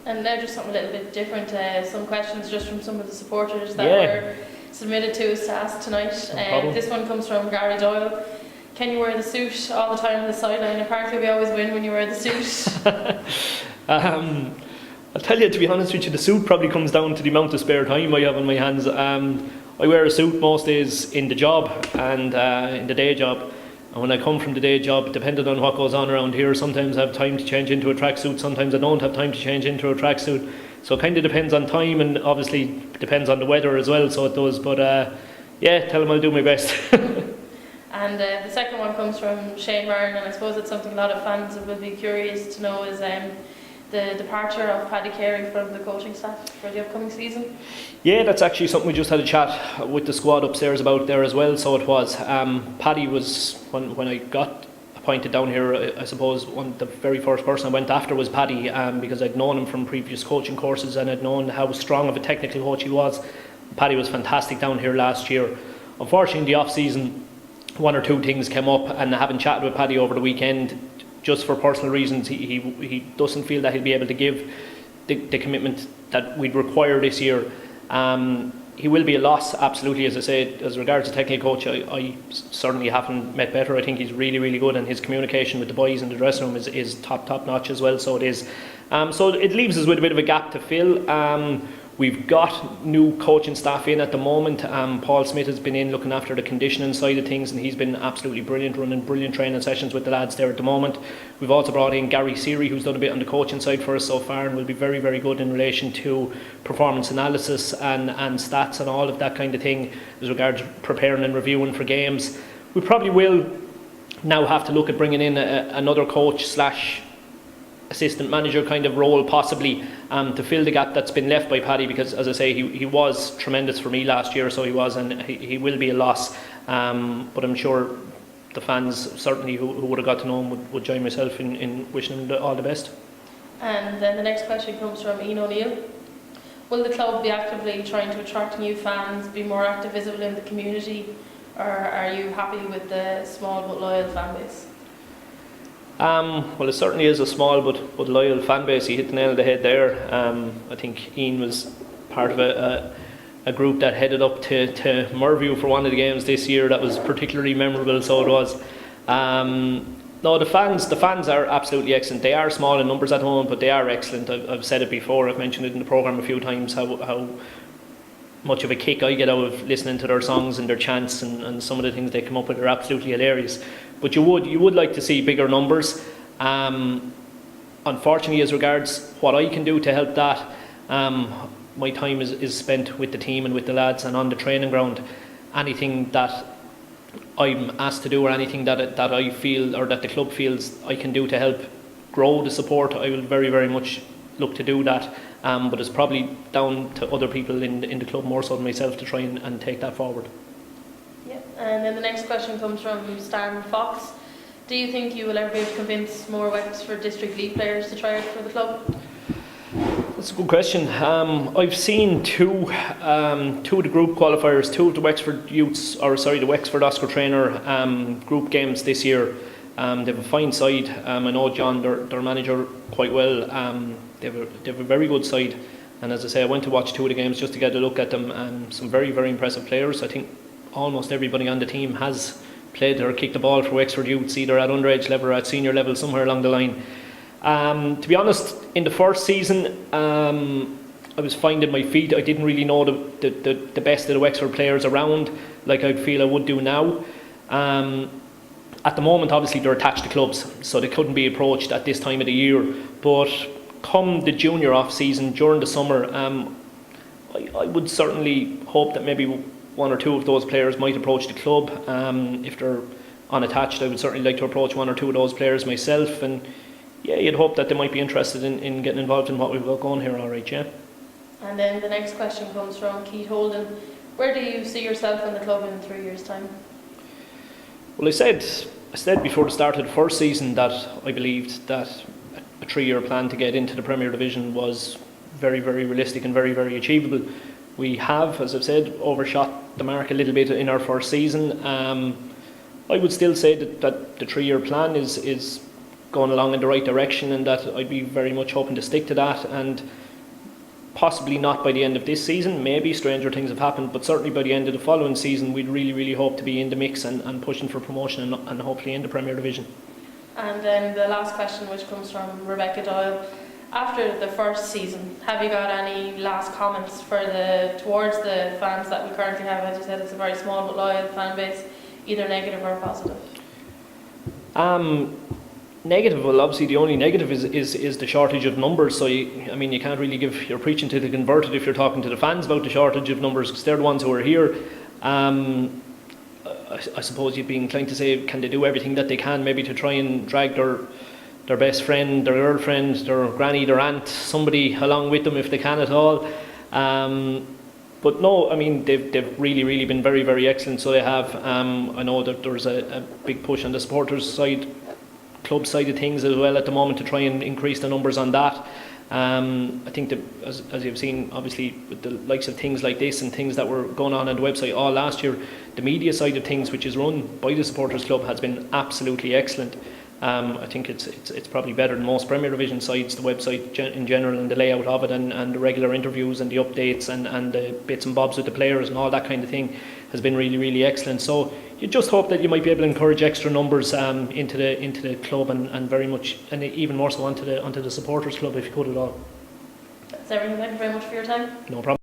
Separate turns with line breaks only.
And now just something a little bit different, some questions just from some of the supporters that
Yeah.
were submitted to us to ask tonight.
No problem.
This one comes from Gary Doyle. Can you wear the suit all the time on the sideline? Apparently we always win when you wear the suit.
I'll tell you, to be honest with you, the suit probably comes down to the amount of spare time I have on my hands. I wear a suit most days in the job and in the day job. And when I come from the day job, depending on what goes on around here, sometimes I have time to change into a tracksuit, sometimes I don't have time to change into a tracksuit. So it kind of depends on time, and obviously depends on the weather as well, so it does. But yeah, tell them I'll do my best.
And the second one comes from Shane Ryan, and I suppose it's something a lot of fans will be curious to know is the departure of Paddy Carey from the coaching staff for the upcoming season.
Yeah, that's actually something we just had a chat with the squad upstairs about there as well. So it was. Paddy was, when I got appointed down here, I suppose the very first person I went after was Paddy, because I'd known him from previous coaching courses and I'd known how strong of a technical coach he was. Paddy was fantastic down here last year. Unfortunately, in the off-season, one or two things came up, and having chatted with Paddy over the weekend, just for personal reasons, he doesn't feel that he'll be able to give the commitment that we'd require this year. He will be a loss, absolutely, as I said. As regards to technical coach, I certainly haven't met better. I think he's really, really good, and his communication with the boys in the dressing room is top notch as well. So it is. So it leaves us with a bit of a gap to fill. We've got new coaching staff in at the moment. Paul Smith has been in looking after the conditioning side of things, and he's been absolutely brilliant, running brilliant training sessions with the lads there at the moment. We've also brought in Gary Seary, who's done a bit on the coaching side for us so far, and will be very, very good in relation to performance analysis and stats and all of that kind of thing as regards preparing and reviewing for games. We probably will now have to look at bringing in another coach slash assistant manager kind of role, possibly, to fill the gap that's been left by Paddy, because, as I say, he was tremendous for me last year, so he was, and he will be a loss. But I'm sure the fans, certainly, who would have got to know him would join myself in wishing him all the best.
And then the next question comes from Ian O'Neill. Will the club be actively trying to attract new fans, be more active, visible in the community, or are you happy with the small but loyal fan base?
Well, it certainly is a small but loyal fan base. He hit the nail on the head there. I think Ian was part of a group that headed up to Merview for one of the games this year. That was particularly memorable, so it was. No, the fans are absolutely excellent. They are small in numbers at the moment, but they are excellent. I've said it before, I've mentioned it in the programme a few times, how much of a kick I get out of listening to their songs and their chants, and some of the things they come up with are absolutely hilarious. But you would like to see bigger numbers. Unfortunately, as regards what I can do to help that, my time is spent with the team and with the lads and on the training ground. Anything that I'm asked to do, or anything that I feel, or that the club feels I can do to help grow the support, I will very, very much look to do that. But it's probably down to other people in the club more so than myself to try and take that forward.
Yeah. And then the next question comes from Stan Fox. Do you think you will ever be able to convince more Wexford District League players to try out for the club?
That's a good question. I've seen two of the group qualifiers, two of the Wexford Youths, the Wexford Oscar Trainer group games this year. They have a fine side. I know John, their manager, quite well. They have a very good side, and as I say, I went to watch two of the games just to get a look at them. Some very, very impressive players. I think almost everybody on the team has played or kicked the ball for Wexford Youths, either at underage level or at senior level, somewhere along the line. To be honest, in the first season, I was finding my feet. I didn't really know the best of the Wexford players around, like I feel I would do now. At the moment, obviously, they're attached to clubs, so they couldn't be approached at this time of the year. But come the junior off-season, during the summer, I would certainly hope that maybe one or two of those players might approach the club. If they're unattached, I would certainly like to approach one or two of those players myself. And yeah, you'd hope that they might be interested in getting involved in what we've got going here, all right, yeah. And
then the next question comes from Keith Holden. Where do you see yourself in the club in 3 years' time?
Well, I said before the start of the first season that I believed that a 3-year plan to get into the Premier Division was very, very realistic and very, very achievable. We have, as I've said, overshot the mark a little bit in our first season. I would still say that the 3-year plan is going along in the right direction, and that I'd be very much hoping to stick to that, and possibly not by the end of this season, maybe stranger things have happened, but certainly by the end of the following season we'd really hope to be in the mix and pushing for promotion and hopefully in the Premier Division.
And then the last question, which comes from Rebecca Doyle. After the first season, have you got any last comments towards the fans that we currently have? As you said, it's a very small but loyal fan base, either negative or positive.
Negative, well obviously the only negative is the shortage of numbers, so you can't really you're preaching to the converted if you're talking to the fans about the shortage of numbers, because they're the ones who are here. I suppose you'd be inclined to say, can they do everything that they can maybe to try and drag their best friend, their girlfriend, their granny, their aunt, somebody along with them if they can at all. But no, they've really been very excellent, so they have. I know that there's a big push on the supporters side, club side of things as well at the moment to try and increase the numbers on that. I think that as you've seen, obviously with the likes of things like this and things that were going on the website all last year, the media side of things, which is run by the supporters club, has been absolutely excellent. I think it's probably better than most Premier Division sites, the website in general and the layout of it, and the regular interviews and the updates and the bits and bobs with the players and all that kind of thing has been really excellent. So you just hope that you might be able to encourage extra numbers into the club and very much, and even more so onto the supporters club if you could at all.
That's everything. Thank you very much for your time.
No problem.